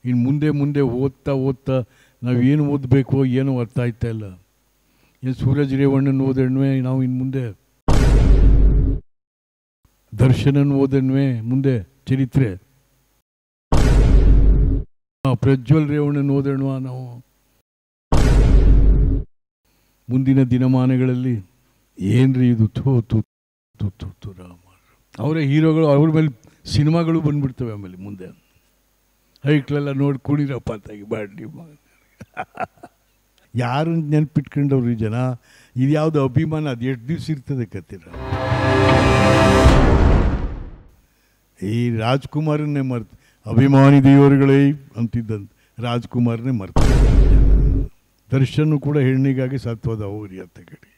ಇನ್ನು ಮುಂದೆ ಮುಂದೆ ಓದ್ತಾ ಓದ್ತಾ ನಾವೇನು ಓದಬೇಕು ಏನೂ ಅರ್ಥ ಆಯ್ತಾ ಇಲ್ಲ. ಏನು ಸೂರಜ್ ರೇವಣ್ಣನ ಓದಣ್ವೆ ನಾವು ಇನ್ನು ಮುಂದೆ, ದರ್ಶನನ್ ಓದಣ್ವೆ ಮುಂದೆ ಚರಿತ್ರೆ, ಪ್ರಜ್ವಲ್ ರೇವಣ್ಣನ ಓದಣ್ವ ನಾವು ಮುಂದಿನ ದಿನಮಾನಗಳಲ್ಲಿ. ಏನ್ರಿ ಇದು ಥೂ ತು ತು ತು ತು ರಾಮ. ಅವರೇ ಹೀರೋಗಳು, ಅವ್ರ ಮೇಲೆ ಸಿನಿಮಾಗಳು ಬಂದ್ಬಿಡ್ತವೆ. ಆಮೇಲೆ ಮುಂದೆ ಹೈಕ್ಲೆಲ್ಲ ನೋಡಿ ಕುಣಿರಪ್ಪ ತಾಗಿ ಬಾಡಿ ಯಾರು ನೆನಪಿಟ್ಕೊಂಡವ್ರಿ ಜನ. ಇದು ಯಾವುದು ಅಭಿಮಾನ, ಅದು ಎಷ್ಟು ದಿವಸ ಇರ್ತದೆ ಕತ್ತಿರ. ಈ ರಾಜ್ಕುಮಾರನ್ನೇ ಮರ್ತು, ಅಭಿಮಾನಿ ದೇವರುಗಳೇ ಅಂತಿದ್ದಂತ ರಾಜ್ಕುಮಾರನ್ನೇ ಮರ್ತು. ದರ್ಶನ್ ಕೂಡ ಹೆಣ್ಣಿಗಾಗಿ ಸತ್ವದ ಹೋಗ್ರಿ ಅಂತ ಕಡೆ.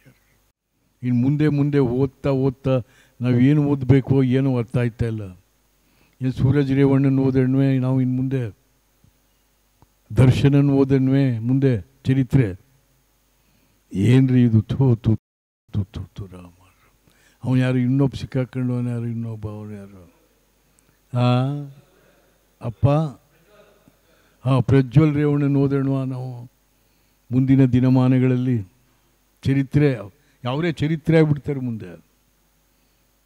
ಇನ್ನು ಮುಂದೆ ಮುಂದೆ ಓದ್ತಾ ಓದ್ತಾ ನಾವೇನು ಓದಬೇಕು ಏನೂ ಅರ್ಥ ಆಯ್ತಾ ಇಲ್ಲ. ಏನು ಸೂರಜ್ ರೇವಣ್ಣನ ಓದಣ್ವೆ ನಾವು ಇನ್ನು ಮುಂದೆ, ದರ್ಶನನ್ ಓದಣ್ವೆ ಮುಂದೆ ಚರಿತ್ರೆ. ಏನ್ರಿ ಇದು ಥೂ ತು ತು ತು ತು ರಾಮ. ಅವನು ಯಾರು ಇನ್ನೊಬ್ಬ ಸಿಕ್ಕಾಕೊಂಡು, ಅವನು ಯಾರು ಇನ್ನೊಬ್ಬ, ಅವನು ಯಾರು ಅಪ್ಪ ಪ್ರಜ್ವಲ್ ರೇವಣ್ಣನ ಓದಣ್ವ ನಾವು ಮುಂದಿನ ದಿನಮಾನಗಳಲ್ಲಿ. ಚರಿತ್ರೆ, ಅವರೇ ಚರಿತ್ರೆ ಆಗಿಬಿಡ್ತಾರೆ ಮುಂದೆ.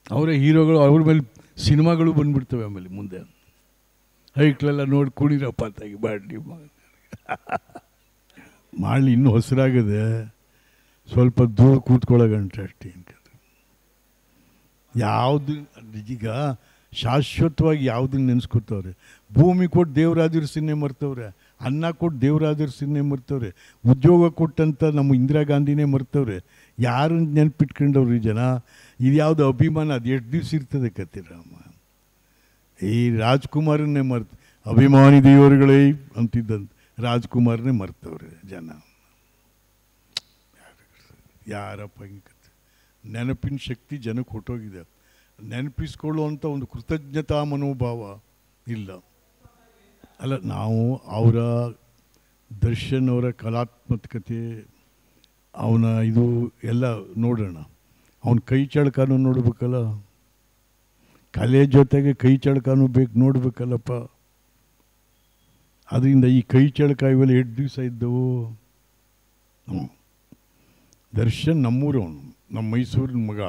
ಅವರೇ ಹೀರೋಗಳು, ಅವ್ರ ಮೇಲೆ ಸಿನಿಮಾಗಳು ಬಂದ್ಬಿಡ್ತವೆ. ಆಮೇಲೆ ಮುಂದೆ ಹೈಕ್ಲೆಲ್ಲ ನೋಡಿ ಕುಣಿರಪ್ಪ ತಾಗಿ ಬಾಡಿ ಮಾಡಲಿ. ಇನ್ನೂ ಹೊಸರಾಗದೆ, ಸ್ವಲ್ಪ ದೂರ ಕೂತ್ಕೊಳ್ಳೋಗಂಟ ಅಷ್ಟೇ. ಯಾವುದು ಈಗ ಶಾಶ್ವತವಾಗಿ ಯಾವುದನ್ನು ನೆನೆಸ್ಕೊತವ್ರೆ. ಭೂಮಿ ಕೊಟ್ಟು ದೇವರಾಜರ್ಸಿನೇ ಮರ್ತವ್ರೆ, ಅನ್ನ ಕೊಟ್ಟು ದೇವರಾಜರ್ಸಿನೇ ಮರ್ತವ್ರೆ, ಉದ್ಯೋಗ ಕೊಟ್ಟಂಥ ನಮ್ಮ ಇಂದಿರಾ ಗಾಂಧಿನೇ ಮರ್ತವ್ರೆ. ಯಾರು ನೆನಪಿಟ್ಕೊಂಡವ್ರಿ ಜನ. ಇದು ಯಾವುದು ಅಭಿಮಾನ, ಅದು ಎಷ್ಟು ದಿವಸ ಇರ್ತದೆ ಕತ್ತಿರಾಮ. ಈ ರಾಜ್ಕುಮಾರನ್ನೇ ಮರ್ತು, ಅಭಿಮಾನಿ ದೇವರುಗಳೇ ಅಂತಿದ್ದಂತ ರಾಜ್ಕುಮಾರನ್ನೇ ಮರ್ತವ್ರೆ ಜನ. ಯಾರಪ್ಪ ಹಿಂಗೆ ನೆನಪಿನ ಶಕ್ತಿ ಜನಕ್ಕೆ ಹೊಟ್ಟೋಗಿದೆ. ನೆನಪಿಸ್ಕೊಳ್ಳುವಂಥ ಒಂದು ಕೃತಜ್ಞತಾ ಮನೋಭಾವ ಇಲ್ಲ. ಅಲ್ಲ, ನಾವು ಅವರ ದರ್ಶನ್ ಅವರ ಕಲಾತ್ಮಕತೆ, ಅವನ ಇದು ಎಲ್ಲ ನೋಡೋಣ. ಅವನ ಕೈ ಚಳಕನೂ ನೋಡ್ಬೇಕಲ್ಲ, ಕಲೆ ಜೊತೆಗೆ ಕೈ ಚಳಕನೂ ಬೇಕು ನೋಡ್ಬೇಕಲ್ಲಪ್ಪ. ಅದರಿಂದ ಈ ಕೈ ಚಳಕ ಇವೆಲ್ಲ 8 ದಿವಸ ಇದ್ದವು. ದರ್ಶನ್ ನಮ್ಮೂರವನು, ನಮ್ಮ ಮೈಸೂರಿನ ಮಗ.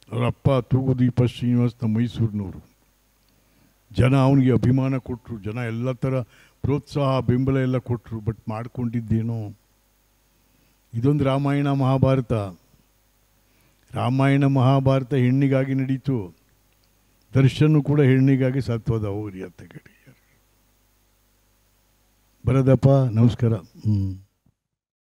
ಅವರ ಅಪ್ಪ ತೂಗುದೀಪ ಶ್ರೀನಿವಾಸ್ ನಮ್ಮ ಮೈಸೂರಿನವರು. ಜನ ಅವನಿಗೆ ಅಭಿಮಾನ ಕೊಟ್ಟರು, ಜನ ಎಲ್ಲ ಥರ ಪ್ರೋತ್ಸಾಹ ಬೆಂಬಲ ಎಲ್ಲ ಕೊಟ್ಟರು. ಬಟ್ ಮಾಡ್ಕೊಂಡಿದ್ದೇನೋ ಇದೊಂದು ರಾಮಾಯಣ ಮಹಾಭಾರತ. ರಾಮಾಯಣ ಮಹಾಭಾರತ ಹೆಣ್ಣಿಗಾಗಿ ನಡೀತು. ದರ್ಶನ್ ಕೂಡ ಹೆಣ್ಣಿಗಾಗಿ ಸತ್ವದ ಹೋಗ್ರಿ ಅಂತ ಕಡೆ. ಬರದಪ್ಪ, ನಮಸ್ಕಾರ.